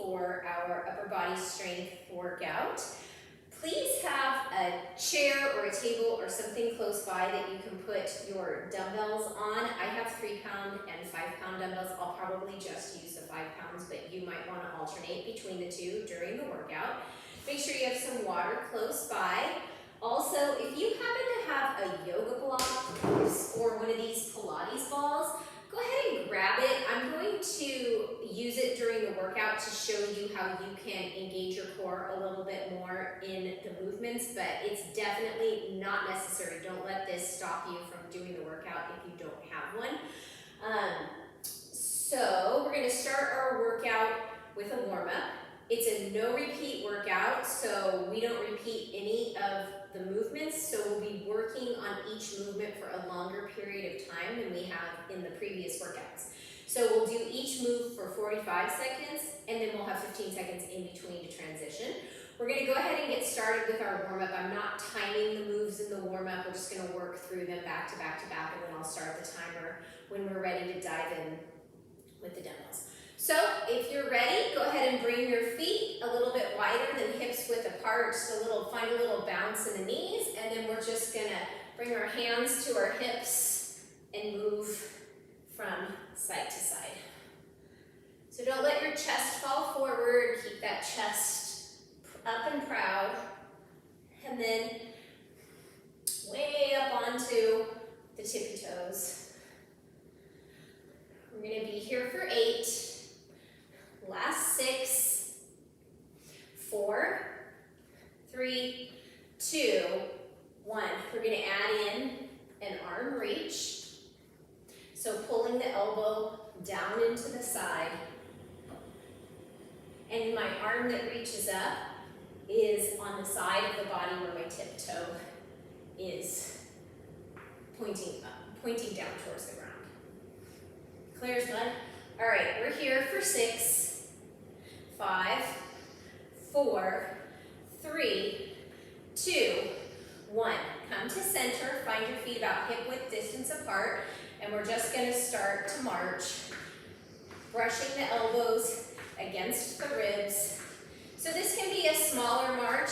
for our upper body strength workout. Please have a chair or a table or something close by that you can put your dumbbells on. I have 3-pound and 5-pound dumbbells. I'll probably just use the 5 pounds, but you might want to alternate between the two during the workout. Make sure you have some water close by. Also, if you happen to have a yoga block or one of these Pilates balls, go ahead and grab it. I'm going to use it during the workout to show you how you can engage your core a little bit more in the movements, but it's definitely not necessary. Don't let this stop you from doing the workout if you don't have one. So we're going to start our workout with a warm-up. It's a no repeat workout, so we don't repeat any of the movements, so we'll be working on each movement for a longer period of time than we have in the previous workouts. So we'll do each move for 45 seconds, and then we'll have 15 seconds in between to transition. We're going to go ahead and get started with our warm-up. I'm not timing the moves in the warm-up. We're just going to work through them back to back to back, and then I'll start the timer when we're ready to dive in with the dumbbells. So if you're ready, go ahead and bring your feet a little bit wider than hips width apart, just find a little bounce in the knees, and then we're just gonna bring our hands to our hips and move from side to side. So don't let your chest fall forward, keep that chest up and proud, and then way up onto the tippy toes. We're gonna be here for 8. Last 6, 4, 3, 2, 1. We're going to add in an arm reach. So pulling the elbow down into the side. And my arm that reaches up is on the side of the body where my tip toe is pointing down towards the ground. Clear as mud? All right, we're here for 6. 5, 4, 3, 2, 1. Come to center, find your feet about hip width distance apart, and we're just going to start to march, brushing the elbows against the ribs. So this can be a smaller march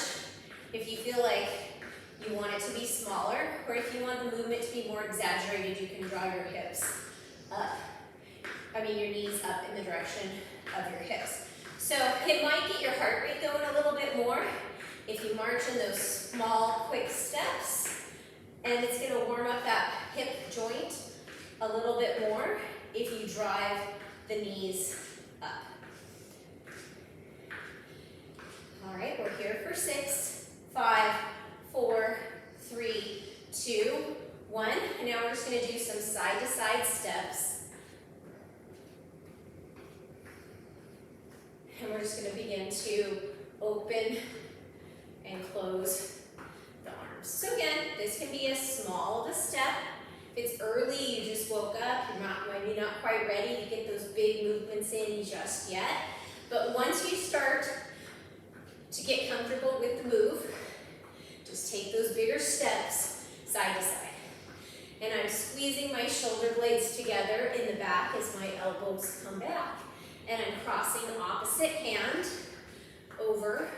if you feel like you want it to be smaller, or if you want the movement to be more exaggerated, you can draw your hips up. Your knees up in the direction of your hips. So it might get your heart rate going a little bit more if you march in those small, quick steps. And it's going to warm up that hip joint a little bit more if you drive the knees up. All right, we're here for 6, 5, 4, 3, 2, 1. And now we're just going to do some side-to-side steps. And we're just going to begin to open and close the arms. So again, this can be as small of a step. If it's early, you just woke up, you're maybe not quite ready to get those big movements in just yet. But once you start to get comfortable with the move, just take those bigger steps side to side. And I'm squeezing my shoulder blades together in the back as my elbows come back. And I'm crossing the opposite hand over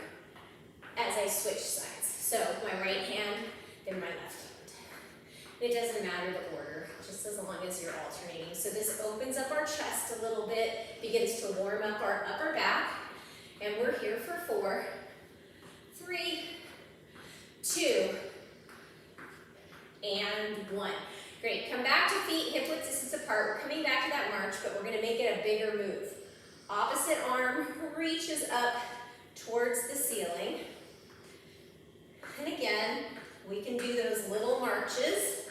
as I switch sides. So my right hand, then my left hand. It doesn't matter the order, just as long as you're alternating. So this opens up our chest a little bit, begins to warm up our upper back. And we're here for 4, 3, 2, and 1. Great, come back to feet hip width distance apart. We're coming back to that march, but we're gonna make it a bigger move. Opposite arm reaches up towards the ceiling. And again, we can do those little marches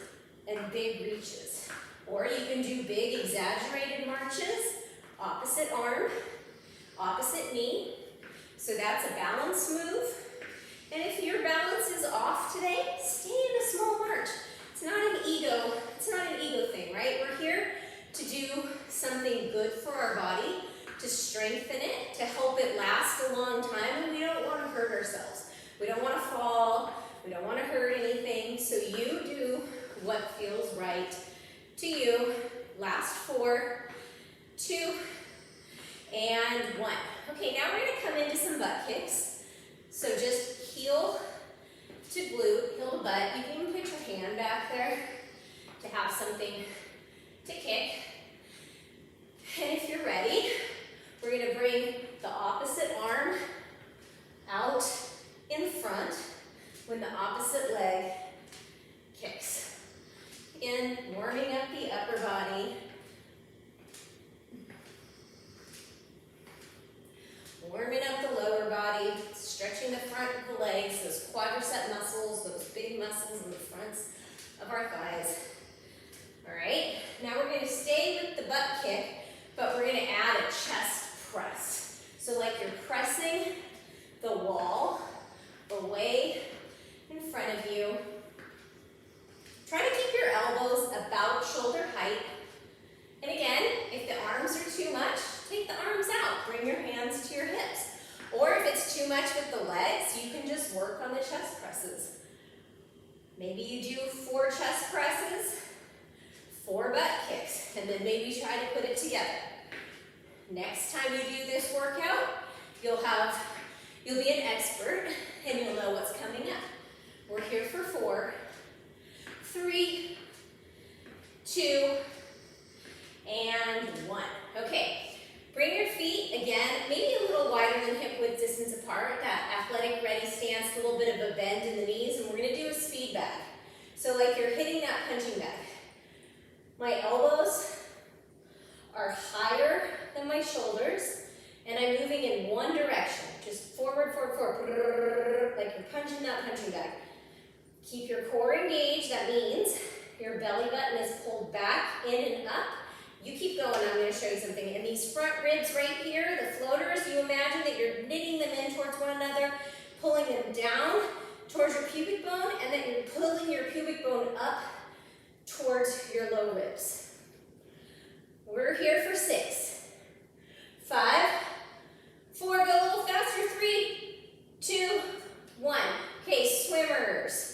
and big reaches. Or you can do big exaggerated marches, opposite arm, opposite knee. So that's a balance move. And if your balance is off today, stay in a small march. It's not an ego thing, right? We're here to do something good for our body, to strengthen it, to help it last a long time, and we don't want to hurt ourselves. We don't want to fall, we don't want to hurt anything, so you do what feels right to you. Last 4, 2, and 1. Okay, now we're gonna come into some butt kicks. So just heel to glute, heel to butt. You can even put your hand back there to have something to kick. And if you're ready, we're gonna bring the opposite arm out in front when the opposite leg kicks. Again, warming up the upper body. Warming up the lower body, stretching the front of the legs, those quadricep muscles, those big muscles in the fronts of our thighs. All right, now we're gonna stay with the butt kick, but we're gonna add a chest press. So like you're pressing the wall away in front of you. Try to keep your elbows about shoulder height. And again, if the arms are too much, take the arms out. Bring your hands to your hips. Or if it's too much with the legs, you can just work on the chest presses. Maybe you do 4 chest presses, 4 butt kicks, and then maybe try to put it together. Next time you do this workout, you'll be an expert and you'll know what's coming up. We're here for 4, 3, 2, and 1. Okay, bring your feet, again, maybe a little wider than hip width distance apart, that athletic ready stance, a little bit of a bend in the knees, and we're gonna do a speed bag. So like you're hitting that punching bag. My elbows are higher than my shoulders, and I'm moving in one direction, just forward, forward, forward, like you're punching that punching bag. Keep your core engaged, that means your belly button is pulled back, in and up. You keep going, I'm gonna show you something. And these front ribs right here, the floaters, you imagine that you're knitting them in towards one another, pulling them down towards your pubic bone, and then you're pulling your pubic bone up towards your low ribs. We're here for 6, 5, 4, go a little faster, 3, 2, 1. Okay, swimmers.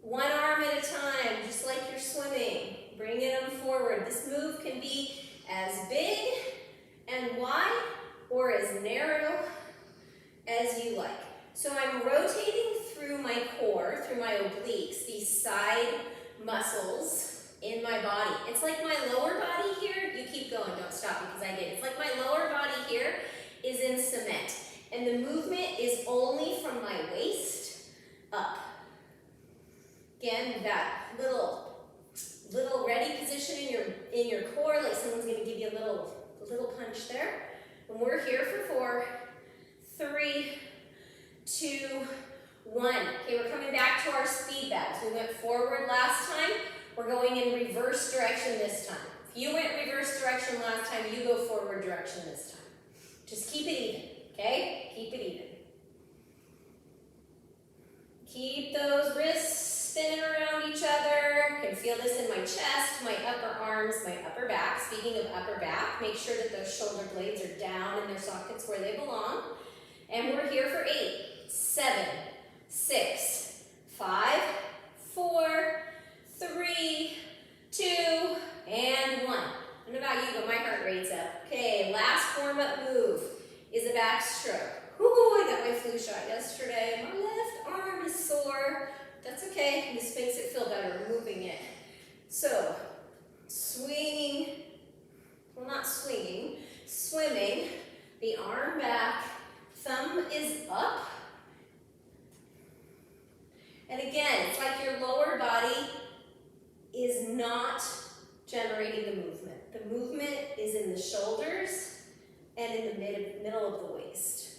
One arm at a time, just like you're swimming. Bringing them forward. This move can be as big and wide or as narrow as you like. So I'm rotating through my core, through my obliques, these side muscles in my body. It's like my lower body here, you keep going, don't stop because I did. It's like my lower body here is in cement. And the movement is only from my waist up. Again, that little ready position in your core, like someone's going to give you a little punch there. And we're here for 4, 3, 2, 1. Okay, we're coming back to our speed bags. We went forward last time. We're going in reverse direction this time. If you went reverse direction last time, you go forward direction this time. Just keep it even, okay? Keep it even. Keep those wrists spinning around each other. I can feel this in my chest, my upper arms, my upper back. Speaking of upper back, make sure that those shoulder blades are down in their sockets where they belong. And we're here for 8, 7, 6, 5, 4, 3, 2, and 1. I don't know about you, but my heart rate's up. Okay, last warm-up move is a backstroke. Ooh, I got my flu shot yesterday. My left arm is sore. That's okay, this makes it feel better, moving it. So, swinging, well not swinging, swimming, the arm back, thumb is up. And again, it's like your lower body is not generating the movement. The movement is in the shoulders and in the middle of the waist.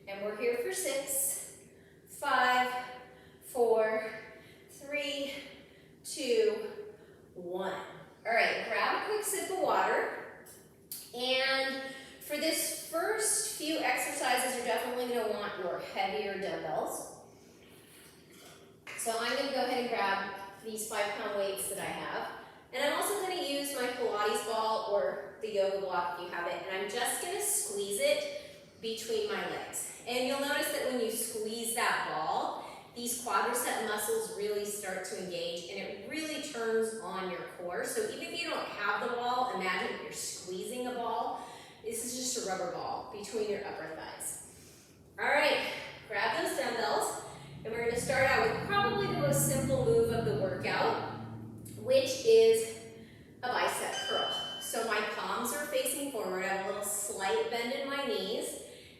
And we're here for 6, 5, 4, 3, 2, 1. All right, grab a quick sip of water. And for this first few exercises, you're definitely going to want your heavier dumbbells. So I'm going to go ahead and grab these 5-pound weights that I have. And I'm also going to use my Pilates ball or the yoga block if you have it. And I'm just going to squeeze it between my legs. And you'll notice that when you squeeze that ball, these quadricep muscles really start to engage and it really turns on your core. So even if you don't have the ball, imagine you're squeezing a ball. This is just a rubber ball between your upper thighs. All right, grab those dumbbells, and we're gonna start out with probably the most simple move of the workout, which is a bicep curl. So my palms are facing forward. I have a little slight bend in my knees,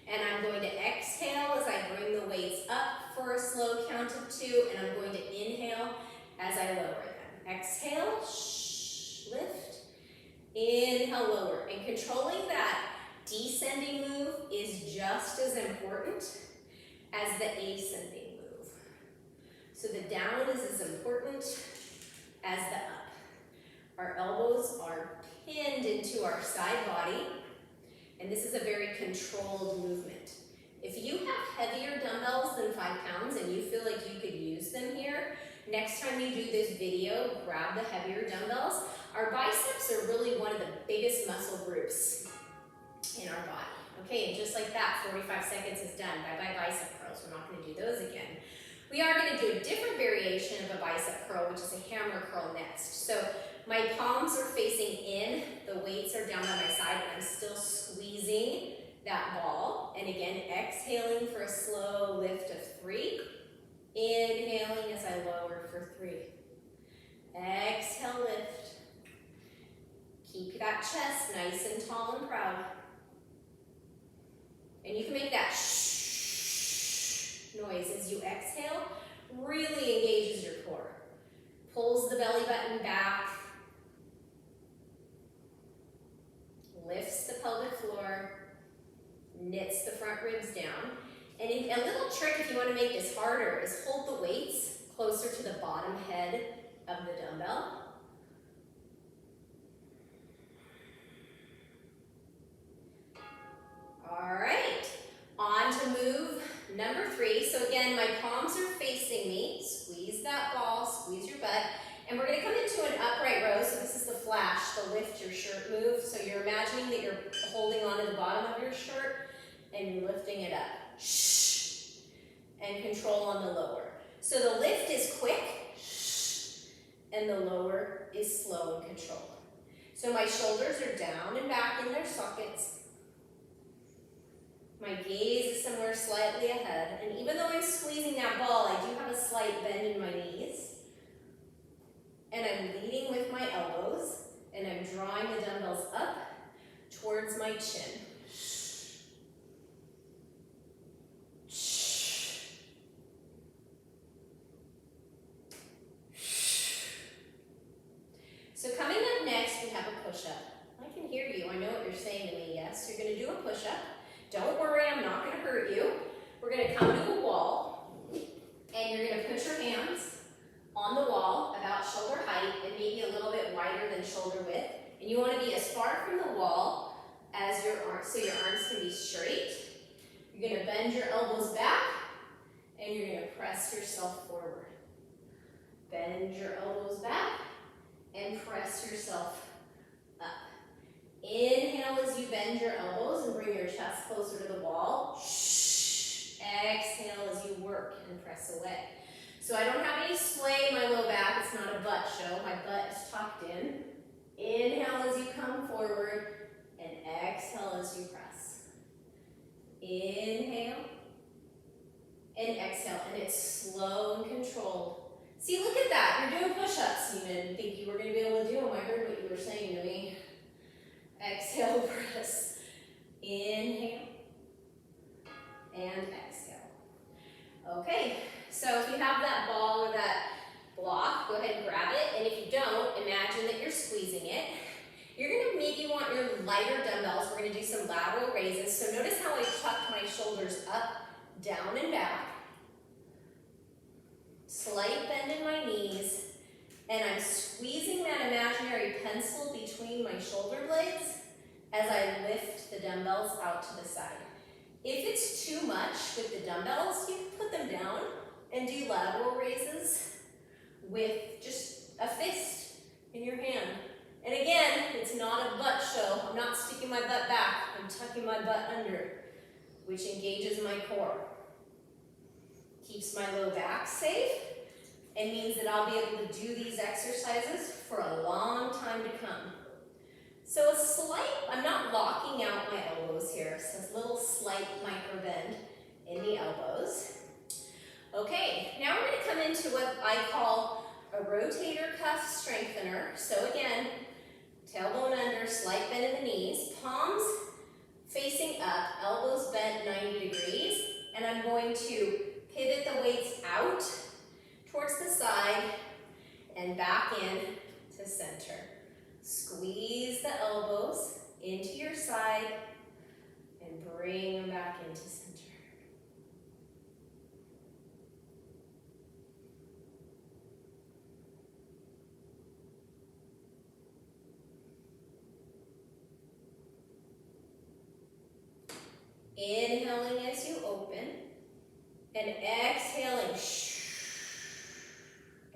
and I'm going to exhale as I bring the weights up for a slow count of 2, and I'm going to inhale as I lower them. Exhale, lift, inhale, lower. And controlling that descending move is just as important as the ascending move. So the down is as important as the up. Our elbows are pinned into our side body, and this is a very controlled movement. If you have heavier dumbbells than 5 pounds and you feel like you could use them here, next time you do this video, grab the heavier dumbbells. Our biceps are really one of the biggest muscle groups in our body. Okay, and just like that, 45 seconds is done. Bye-bye bicep curls. We're not going to do those again. We are going to do a different variation of a bicep curl, which is a hammer curl next. So my palms are facing in, the weights are down by my side, and I'm still squeezing that ball. And again, exhaling for a slow lift of 3. Inhaling as I lower for 3. Exhale, lift. Keep that chest nice and tall and proud. And you can make that shh noise as you exhale. Really engages your core. Pulls the belly button back. Lifts the pelvic floor. Knits the front ribs down. And a little trick if you want to make this harder is hold the weights closer to the bottom head of the dumbbell. All right, on to move number 3. So again, my palms are facing me. Squeeze that ball, squeeze your butt. And we're going to come into an upright row. So this is the flash, the lift your shirt move. So you're imagining that you're holding onto the bottom of your shirt and you're lifting it up. Shh. And control on the lower. So the lift is quick, shh, and the lower is slow and controlled. So my shoulders are down and back in their sockets. My gaze is somewhere slightly ahead, and even though I'm squeezing that ball, I do have a slight bend in my knees. And I'm leading with my elbows, and I'm drawing the dumbbells up towards my chin. So coming up next, we have a push-up. I can hear you. I know what you're saying to me. Yes, you're going to do a push-up. Don't worry, I'm not going to hurt you. We're going to come to a wall, and you're going to put your hands on the wall about shoulder height and maybe a little bit wider than shoulder width. And you want to be as far from the wall as your arms, so your arms can be straight. You're going to bend your elbows back, and you're going to press yourself forward. Bend your elbows back, and press yourself up. Inhale as you bend your elbows and bring your chest closer to the wall. Shh. Exhale as you work and press away. So I don't have any sway in my low back. It's not a butt show. My butt is tucked in. Inhale as you come forward and exhale as you press. Inhale and exhale. And it's slow and controlled. See, look at that. You're doing push-ups. You didn't think you were going to be able to do them. I heard what you were saying to me. Exhale, press. Inhale. And exhale. Okay, so if you have that ball or that block, go ahead and grab it. And if you don't, imagine that you're squeezing it. You're going to maybe want your lighter dumbbells. We're going to do some lateral raises. So notice how I tucked my shoulders up, down, and back. Slight bend in my knees, and I'm squeezing that imaginary pencil between my shoulder blades as I lift the dumbbells out to the side. If it's too much with the dumbbells, you can put them down and do lateral raises with just a fist in your hand. And again, it's not a butt show. I'm not sticking my butt back. I'm tucking my butt under, which engages my core. Keeps my low back safe and means that I'll be able to do these exercises for a long time to come. So I'm not locking out my elbows here, so it's a little slight micro bend in the elbows. Okay, now we're going to come into what I call a rotator cuff strengthener. So again, tailbone under, slight bend in the knees, palms facing up, elbows bent 90 degrees, and I'm going to pivot the weights out towards the side and back in to center. Squeeze the elbows into your side and bring them back into center. Inhaling as you open and exhaling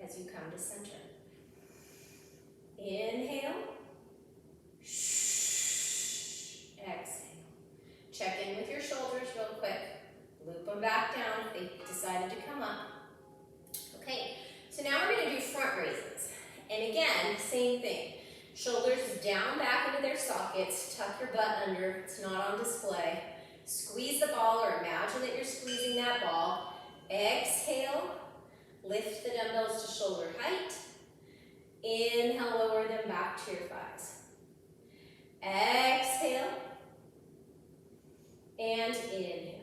as you come to center. Inhale, exhale. Check in with your shoulders real quick. Loop them back down if they decided to come up. Okay, so now we're going to do front raises. And again, same thing. Shoulders down back into their sockets. Tuck your butt under. It's not on display. Squeeze the ball or imagine that you're squeezing that ball. Exhale, lift the dumbbells to shoulder height. Inhale, lower them back to your thighs. Exhale, and inhale.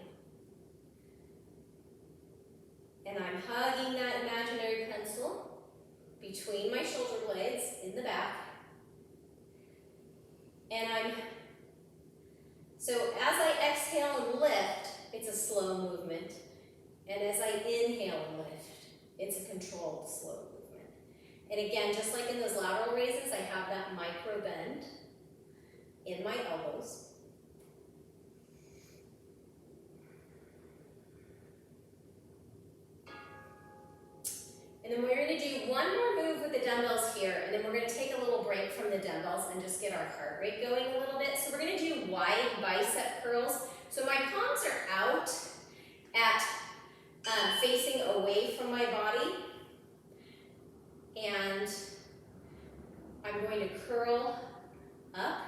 And I'm hugging that imaginary pencil between my shoulder blades in the back. And so as I exhale and lift, it's a slow movement. And as I inhale and lift, it's a controlled slow movement. And again, just like in those lateral raises, I have that micro bend in my elbows. And then we're going to do one more move with the dumbbells here, and then we're going to take a little break from the dumbbells and just get our heart rate going a little bit. So we're going to do wide bicep curls. So my palms are out at facing away from my body, and I'm going to curl up,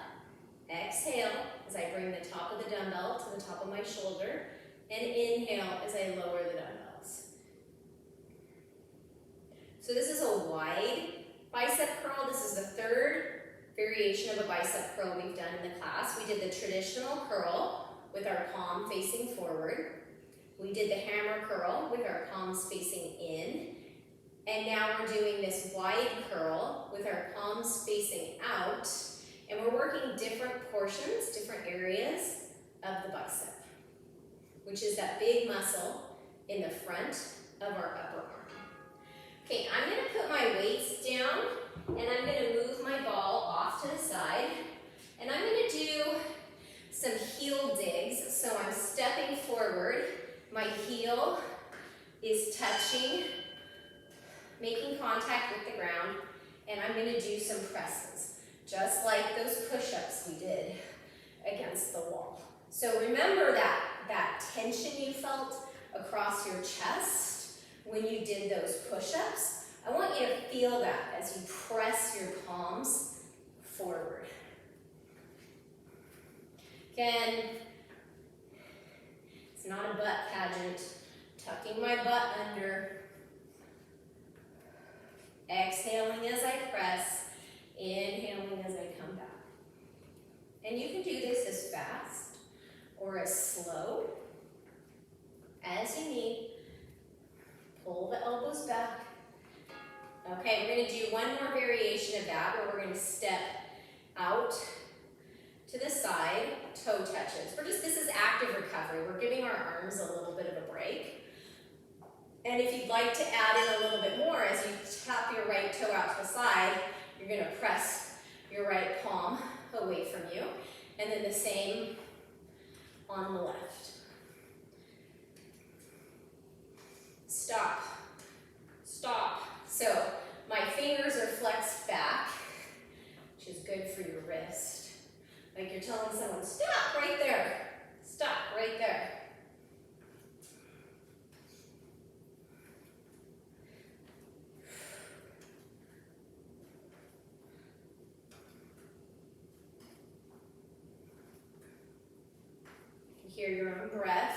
exhale as I bring the top of the dumbbell to the top of my shoulder, and inhale as I lower the dumbbells. So this is a wide bicep curl. This is the third variation of a bicep curl we've done in the class. We did the traditional curl with our palm facing forward. We did the hammer curl with our palms facing in. And now we're doing this wide curl with our palms facing out. And we're working different portions, different areas of the bicep, which is that big muscle in the front of our upper arm. Okay, I'm going to put my weights down, and I'm going to move my ball off to the side, and I'm going to do some heel digs. So I'm stepping forward, my heel is touching, making contact with the ground, and I'm going to do some presses, just like those push-ups we did against the wall. So remember that tension you felt across your chest when you did those push-ups. I want you to feel that as you press your palms forward. Again, it's not a butt pageant. Tucking my butt under. Exhaling as I press. Inhaling as I come back. And you can do this as fast or as slow as you need. Pull the elbows back. Okay, we're going to do one more variation of that where we're going to step out to the side, toe touches. This is active recovery. We're giving our arms a little bit of a break. And if you'd like to add in a little bit more, as you tap your right toe out to the side, you're going to press your right palm away from you. And then the same on the left. Stop, stop. So my fingers are flexed back, which is good for your wrist. Like you're telling someone, stop right there, stop right there. Hear your own breath.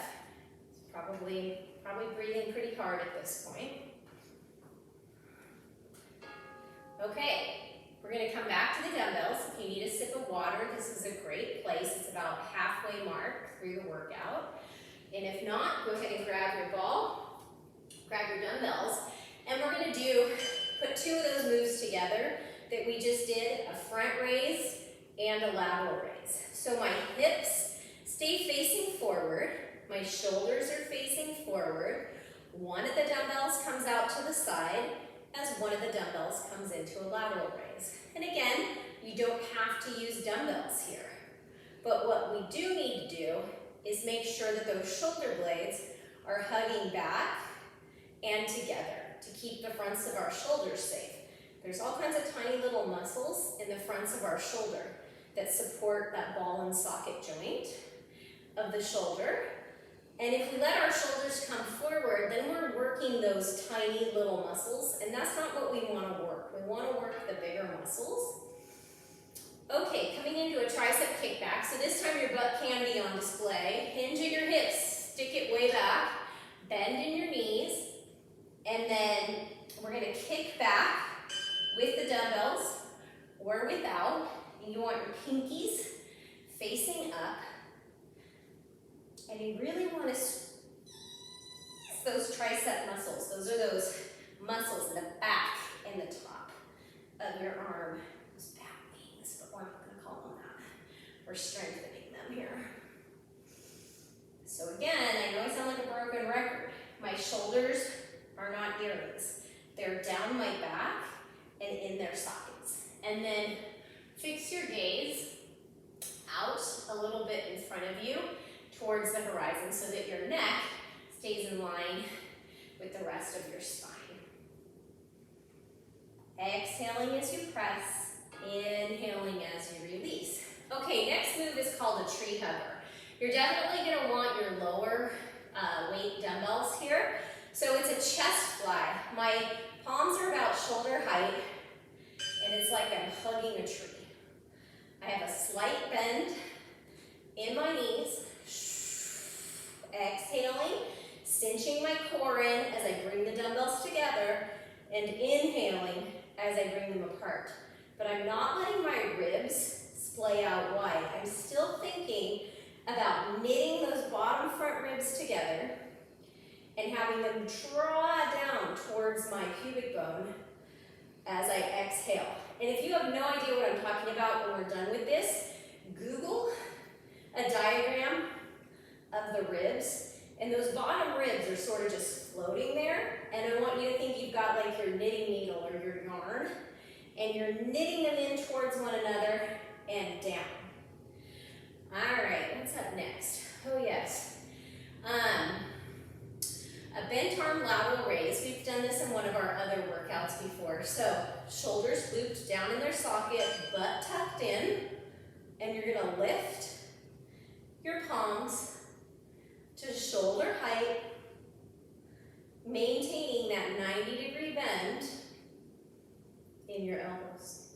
Probably breathing pretty hard at this point. Okay, we're going to come back to the dumbbells. If you need a sip of water, this is a great place. It's about halfway mark through the workout. And if not, go ahead and grab your ball, grab your dumbbells, and we're going to put two of those moves together that we just did, a front raise and a lateral raise. So my hips stay facing forward, my shoulders are facing forward, one of the dumbbells comes out to the side as one of the dumbbells comes into a lateral raise. And again, you don't have to use dumbbells here. But what we do need to do is make sure that those shoulder blades are hugging back and together to keep the fronts of our shoulders safe. There's all kinds of tiny little muscles in the fronts of our shoulder that support that ball and socket joint of the shoulder. And if we let our shoulders come forward, then we're working those tiny little muscles, and that's not what we want to work. We want to work the bigger muscles. Okay, coming into a tricep kickback. So this time your butt can be on display. Hinge at your hips, stick it way back, bend in your knees, and then we're going to kick back with the dumbbells or without. And you want your pinkies facing up. And you really want to squeeze those tricep muscles. Those are those muscles in the back and the top of your arm. Those back wings, but we're not going to call them that. We're strengthening them here. So again, I know I sound like a broken record. My shoulders are not earrings. They're down my back and in their sockets. And then fix your gaze out a little bit in front of you towards the horizon so that your neck stays in line with the rest of your spine. Exhaling as you press, inhaling as you release. Okay, next move is called a tree hugger. You're definitely going to want your lower weight dumbbells here. So it's a chest fly. My palms are about shoulder height, and it's like I'm hugging a tree. I have a slight bend in my knees. Exhaling, cinching my core in as I bring the dumbbells together, and inhaling as I bring them apart. But I'm not letting my ribs splay out wide. I'm still thinking about knitting those bottom front ribs together and having them draw down towards my pubic bone as I exhale. And if you have no idea what I'm talking about when we're done with this, Google a diagram of the ribs, and those bottom ribs are sort of just floating there, and I want you to think you've got like your knitting needle or your yarn, and you're knitting them in towards one another and down. All right, what's up next? Oh yes. A bent arm lateral raise. We've done this in one of our other workouts before. So shoulders looped down in their socket, butt tucked in, and you're gonna lift your palms to shoulder height, maintaining that 90-degree bend in your elbows.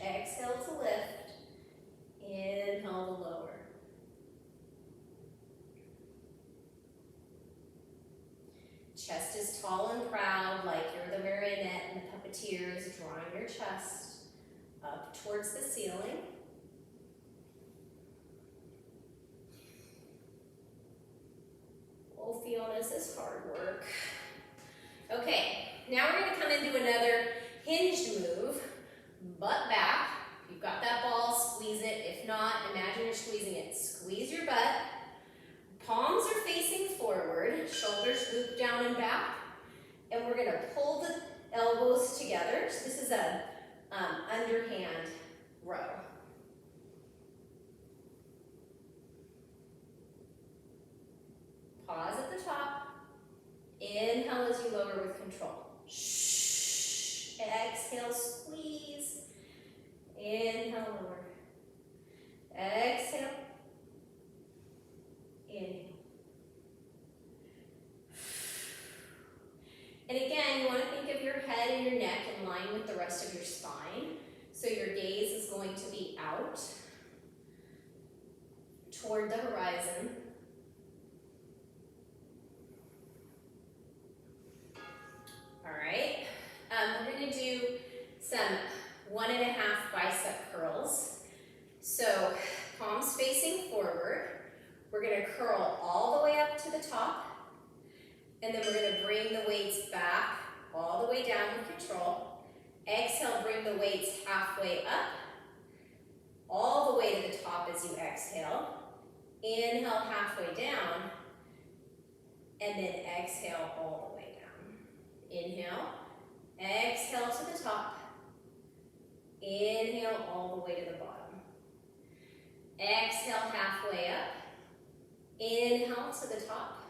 Exhale to lift, inhale to lower. Chest is tall and proud, like you're the marionette and the puppeteer is drawing your chest up towards the ceiling. We'll feel this is hard work. Okay, now we're going to come into another hinged move. Butt back. If you've got that ball, squeeze it. If not, imagine you're squeezing it. Squeeze your butt. Palms are facing forward, shoulders loop down and back, and we're going to pull the elbows together. So this is a underhand row. Pause at the top. Inhale as you lower with control. Shh. Exhale, squeeze. Inhale, lower. Exhale. Inhale. And again, you want to think of your head and your neck in rest of your spine. So your gaze is going to be out toward the horizon. All right, we're going to do some 1.5 bicep curls. So palms facing forward. We're going to curl all the way up to the top, and then we're going to bring the weights back all the way down with control. Exhale, bring the weights halfway up, all the way to the top as you exhale. Inhale halfway down, and then exhale all the way down. Inhale, exhale to the top, inhale all the way to the bottom. Exhale halfway up, inhale to the top,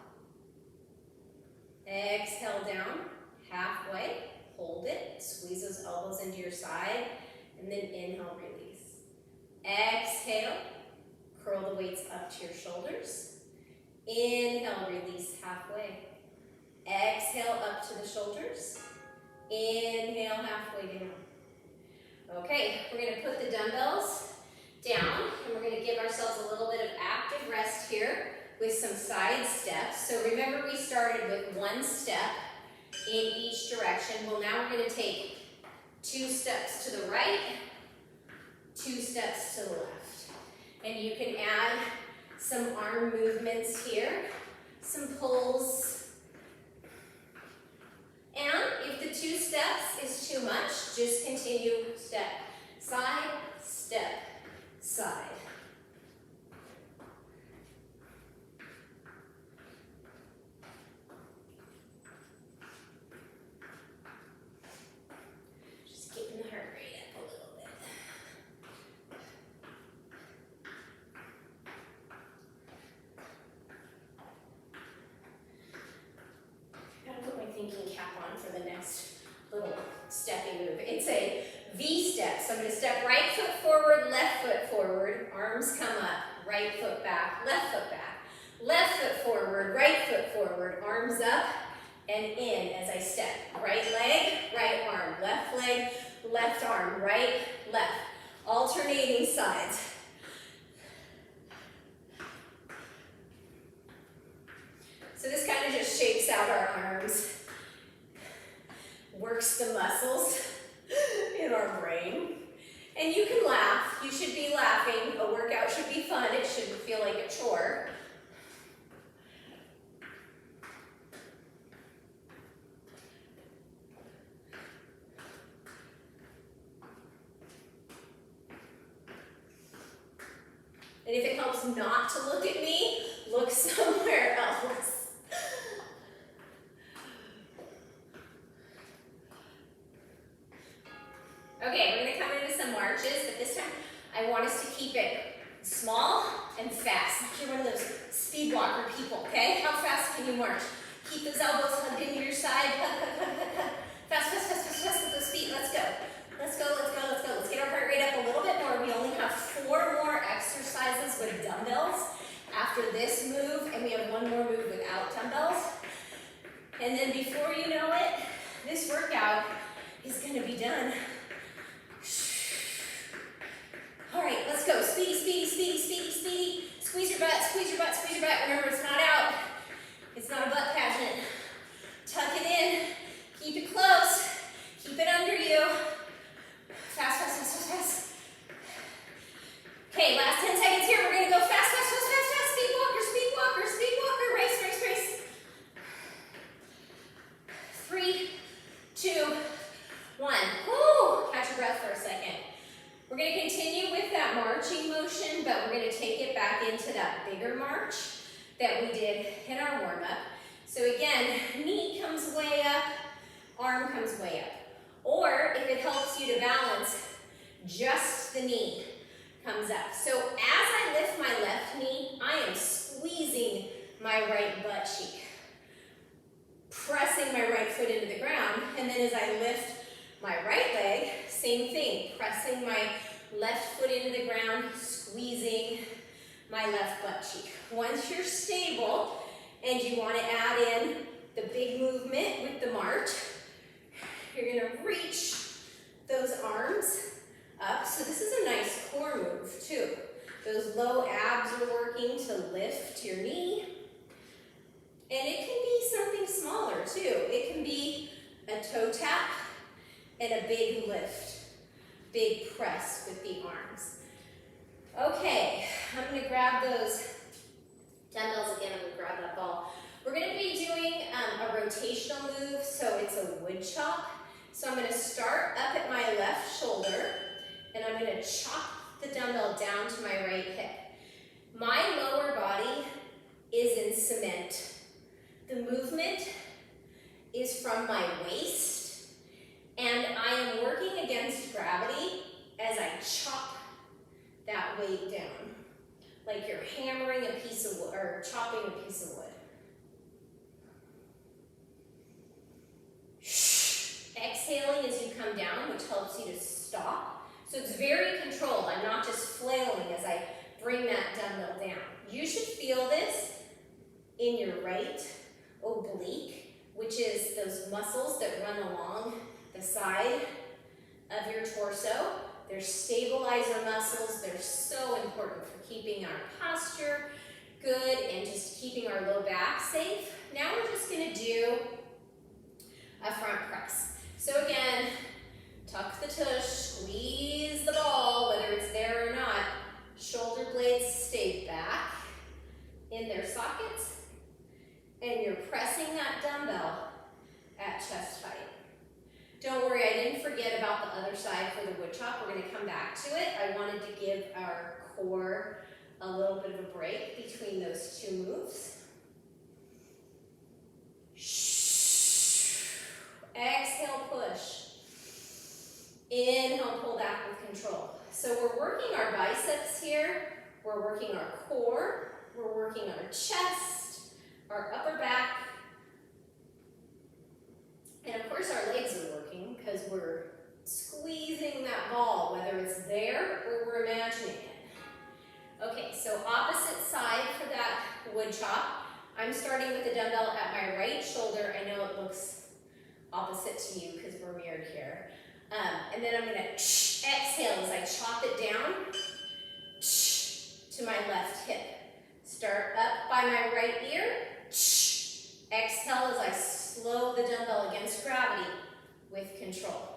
exhale down, halfway, hold it, squeeze those elbows into your side, and then inhale, release. Exhale, curl the weights up to your shoulders. Inhale, release halfway. Exhale, up to the shoulders. Inhale, halfway down. Okay, we're going to put the dumbbells down, and we're going to give ourselves a little bit of active rest here with some side steps. So remember, we started with 1 step in each direction. Well, now we're going to take 2 steps to the right, 2 steps to the left. And you can add some arm movements here, some pulls. And if the 2 steps is too much, just continue step, side, step, side. Just keeping the heart rate up a little bit. Gotta put my thinking cap on for the next little stepping move. It's a V step. So I'm going to step right foot forward, left foot forward, arms come up, right foot back, left foot back, left foot forward, right foot forward, arms up and in as I step. Right leg, right arm, left leg, left arm, right, left. Alternating sides. So this kind of just shakes out our arms, works the muscles in our brain. And you can laugh. You should be laughing. A workout should be fun. It shouldn't feel like a chore. And if it helps not to look at me, look somewhere else. Okay, we're going to come into some marches, but this time I want us to keep it small and fast. Like you're one of those speed walker people, okay? How fast can you march? Keep those elbows hugged into your side. Hug, hug, hug, hug, hug. Fast, fast, fast, fast, fast with those feet. Let's go. Let's go, let's go, let's go. Let's get our heart rate up a little bit more. We only have 4 more exercises with dumbbells after this move, and we have 1 more move without dumbbells. And then before you know it, this workout is going to be done. All right, let's go. Speedy, speedy, speedy, speedy, speedy. Squeeze your butt, squeeze your butt, squeeze your butt. Remember, it's not out. It's not a butt pageant. Tuck it in. Keep it close. Keep it under you. Fast, fast, fast, fast, fast. Okay, last 10 seconds here. We're going to go fast, fast, fast, fast, fast. Speed walker, speed walker, speed walker. Race, race, race. 3, 2, 1. Woo! Catch your breath for a second. We're going to continue with that marching motion, but we're going to take it back into that bigger march that we did in our warm-up. So again, knee comes way up, arm comes way up. Or if it helps you to balance, just the knee comes up. So as I lift my left knee, I am squeezing my right butt cheek, pressing my right foot into the ground, and then as I lift my right leg, same thing, pressing my left foot into the ground, squeezing my left butt cheek. Once you're stable and you want to add in the big movement with the march, you're going to reach those arms up. So this is a nice core move too. Those low abs are working to lift your knee. And it can be something smaller too. It can be a toe tap and a big lift, big press with the arms. Okay, I'm gonna grab those dumbbells again. I'm gonna grab that ball. We're gonna be doing a rotational move, so it's a wood chop. So I'm gonna start up at my left shoulder, and I'm gonna chop the dumbbell down to my right hip. My lower body is in cement. The movement is from my waist, and I am working against gravity as I chop that weight down, like you're hammering a piece of wood, or chopping a piece of wood. Exhaling as you come down, which helps you to stop. So it's very controlled. I'm not just flailing as I bring that dumbbell down. You should feel this in your right oblique, which is those muscles that run along the side of your torso. They're stabilizer muscles. They're so important for keeping our posture good and just keeping our low back safe. Now we're just going to do a front press. So again, tuck the tush, squeeze the ball, whether it's there or not. Shoulder blades stay back in their sockets, and you're pressing that dumbbell at chest height. Don't worry, I didn't forget about the other side for the wood chop. We're going to come back to it. I wanted to give our core a little bit of a break between those two moves. Exhale, push. Inhale, pull back with control. So we're working our biceps here. We're working our core. We're working our chest, our upper back. And of course our legs are working because we're squeezing that ball, whether it's there or we're imagining it. Okay, so opposite side for that wood chop. I'm starting with the dumbbell at my right shoulder. I know it looks opposite to you because we're mirrored here. And then I'm going to exhale as I chop it down to my left hip. Start up by my right ear. Exhale as I slow the dumbbell against gravity with control.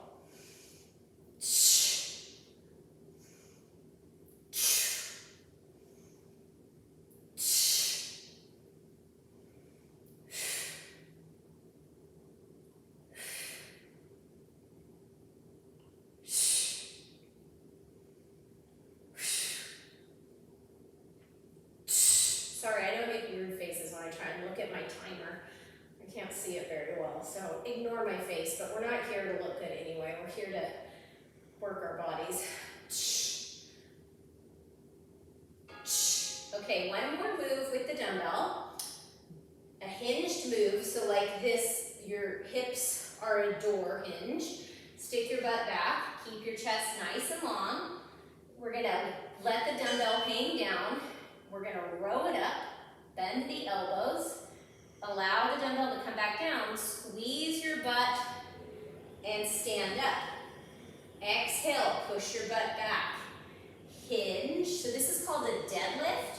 Sorry, I don't make weird faces when I try and look at my timer. I can't see it very well, so ignore my face, but we're not here to look good anyway. We're here to work our bodies. Okay, one more move with the dumbbell. A hinged move, so like this, your hips are a door hinge. Stick your butt back, keep your chest nice and long. We're gonna let the dumbbell hang down. We're gonna row it up, bend the elbows, allow the dumbbell to come back down, squeeze your butt, and stand up. Exhale, push your butt back. Hinge, so this is called a deadlift.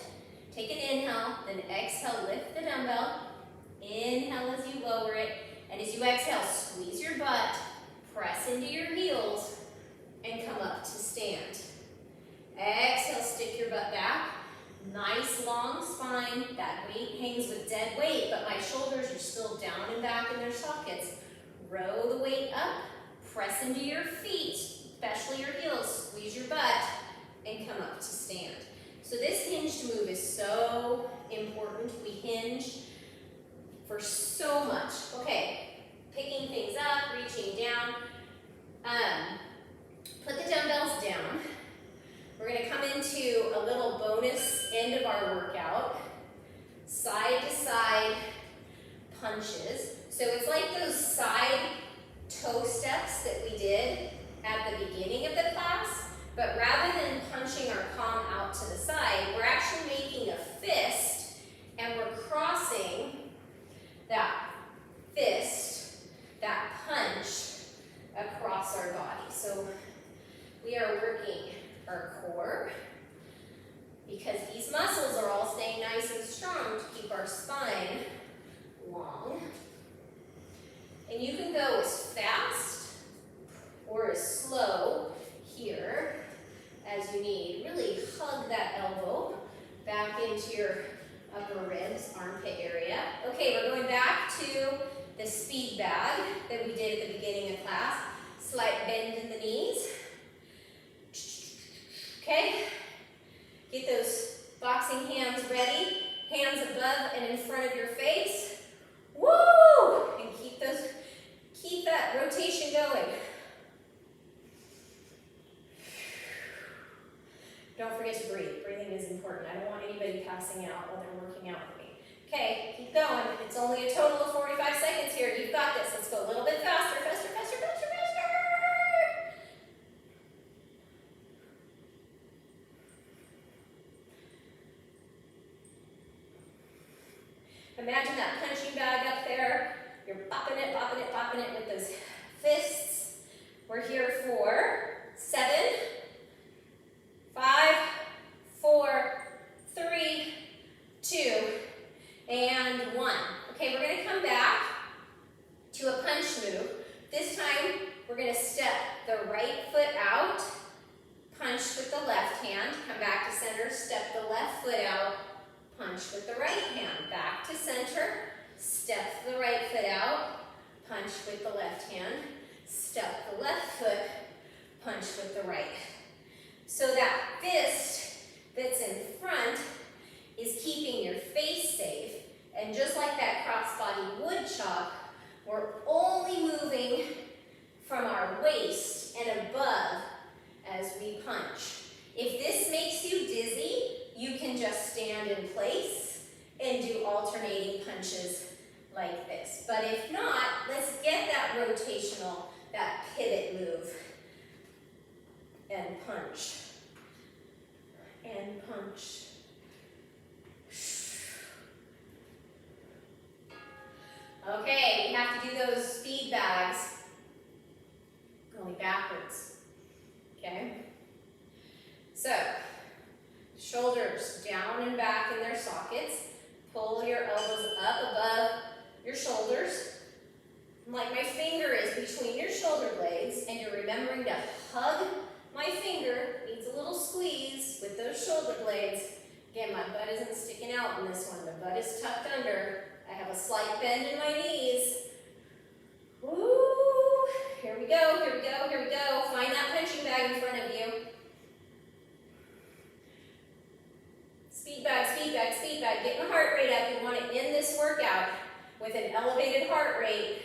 Take an inhale, then exhale, lift the dumbbell. Inhale as you lower it, and as you exhale, squeeze your butt, press into your heels, and come up to stand. Exhale, stick your butt back. Nice long spine. That weight hangs with dead weight, but my shoulders are still down and back in their sockets. Row the weight up, press into your feet, especially your heels, squeeze your butt, and come up to stand. So this hinged move is so important. We hinge for so much. Okay, picking things up, reaching down. Put the dumbbells down. We're going to come into a little bonus end of our workout. Side to side punches. So it's like those side toe steps that we did are working our core because these muscles are all staying nice and strong to keep our spine long. And you can go as fast or as slow here as you need. Really hug that elbow back into your upper ribs, armpit area. Okay, we're going back to the speed bag that we did at the beginning of class. Slight bend in the knees. Okay, get those boxing hands ready. Hands above and in front of your face. Woo! And keep that rotation going. Don't forget to breathe. Breathing is important. I don't want anybody passing out while they're working out with me. Okay, keep going. It's only a total of 45 seconds here. You've got this. Let's go a little bit faster, faster, faster, faster, faster. Imagine that punching bag up there. You're popping it, popping it, popping it with those fists. We're here for 7, 5, 4, 3, 2, and 1. Okay, we're going to come back to a punch move. This time, we're going to step the right foot out, punch with the left hand, come back to center, step the left foot out, punch with the right hand, back to center, step the right foot out, punch with the left hand, step the left foot, punch with the right. So that fist that's in front is keeping your face safe, and just like that crossbody wood chop, we're only moving from our waist and above as we punch. If this makes you dizzy, you can just stand in place and do alternating punches like this. But if not, let's get that rotational, that pivot move, and punch, and punch. Okay, we have to do those speed bags going backwards, okay? So, shoulders down and back in their sockets. Pull your elbows up above your shoulders. Like my finger is between your shoulder blades, and you're remembering to hug my finger. Needs a little squeeze with those shoulder blades. Again, my butt isn't sticking out in this one. The butt is tucked under. I have a slight bend in my knees. Woo! Here we go, here we go, here we go. Find that punching bag in front of you. Speed bag, speed bag, speed bag. Get my heart rate up. You want to end this workout with an elevated heart rate.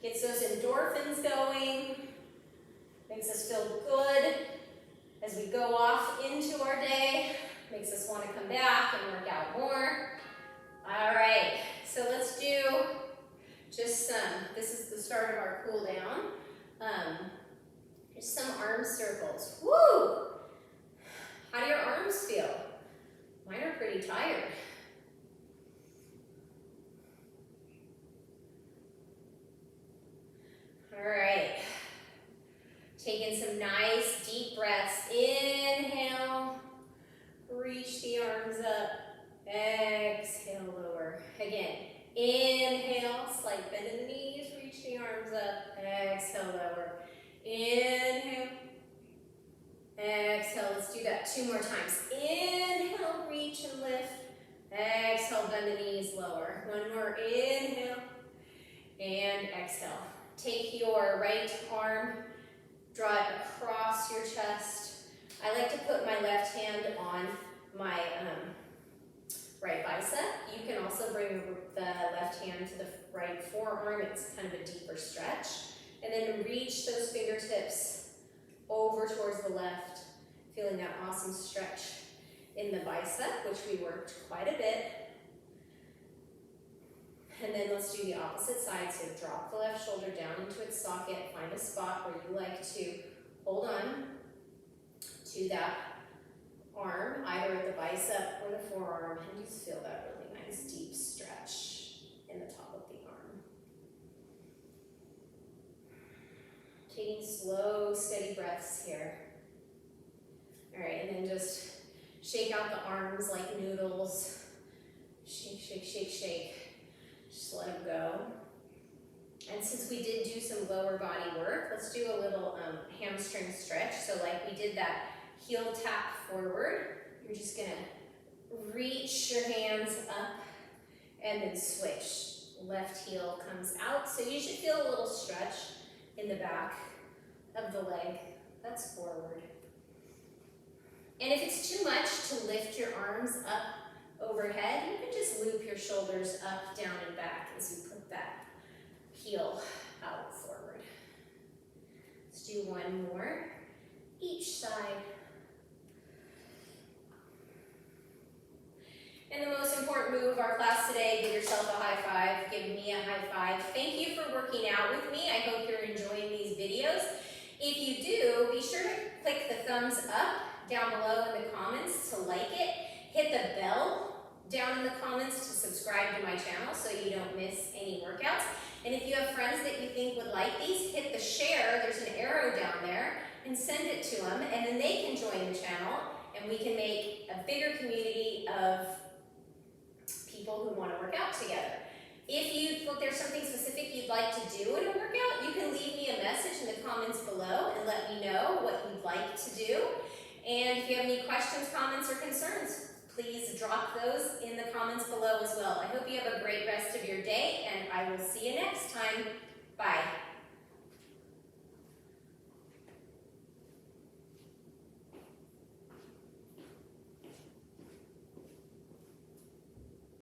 Gets those endorphins going. Makes us feel good as we go off into our day. Makes us want to come back and work out more. All right, so let's do just some, this is the start of our cool down. Just some arm circles. Woo! How do your arms feel? Mine are pretty tired. All right. Taking some nice deep breaths. Inhale. Reach the arms up. Exhale, lower. Again. Inhale. Slight bend in the knees. Reach the arms up. Exhale, lower. Inhale. Exhale. Let's do that 2 more times. Inhale. Reach and lift. Exhale. Bend the knees, lower. 1 more. Inhale. And exhale. Take your right arm, draw it across your chest. I like to put my left hand on my right bicep. You can also bring the left hand to the right forearm. It's kind of a deeper stretch. And then reach those fingertips over towards the left, feeling that awesome stretch in the bicep, which we worked quite a bit. And then let's do the opposite side. So drop the left shoulder down into its socket. Find a spot where you like to hold on to that arm, either at the bicep or the forearm, and just feel that really nice deep stretch in the top of the arm. Taking slow, steady breaths here. All right, and then just shake out the arms like noodles. Shake, shake, shake, shake. Just let them go. And since we did do some lower body work, let's do a little hamstring stretch. So like we did that heel tap forward, you're just gonna reach your hands up and then switch. Left heel comes out. So you should feel a little stretch in the back of the leg. That's forward. And if it's too much to lift your arms up overhead, you can just loop your shoulders up, down, and back as you put that heel out forward. Let's do one more, each side. And the most important move of our class today, give yourself a high five, give me a high five. Thank you for working out with me. I hope you're enjoying these videos. If you do, be sure to click the thumbs up down below in the comments to like it. Hit the bell down in the comments to subscribe to my channel so you don't miss any workouts. And if you have friends that you think would like these, hit the share, there's an arrow down there, and send it to them, and then they can join the channel, and we can make a bigger community of people who want to work out together. If there's something specific you'd like to do in a workout, you can leave me a message in the comments below and let me know what you'd like to do. And if you have any questions, comments, or concerns, please drop those in the comments below as well. I hope you have a great rest of your day, and I will see you next time. Bye.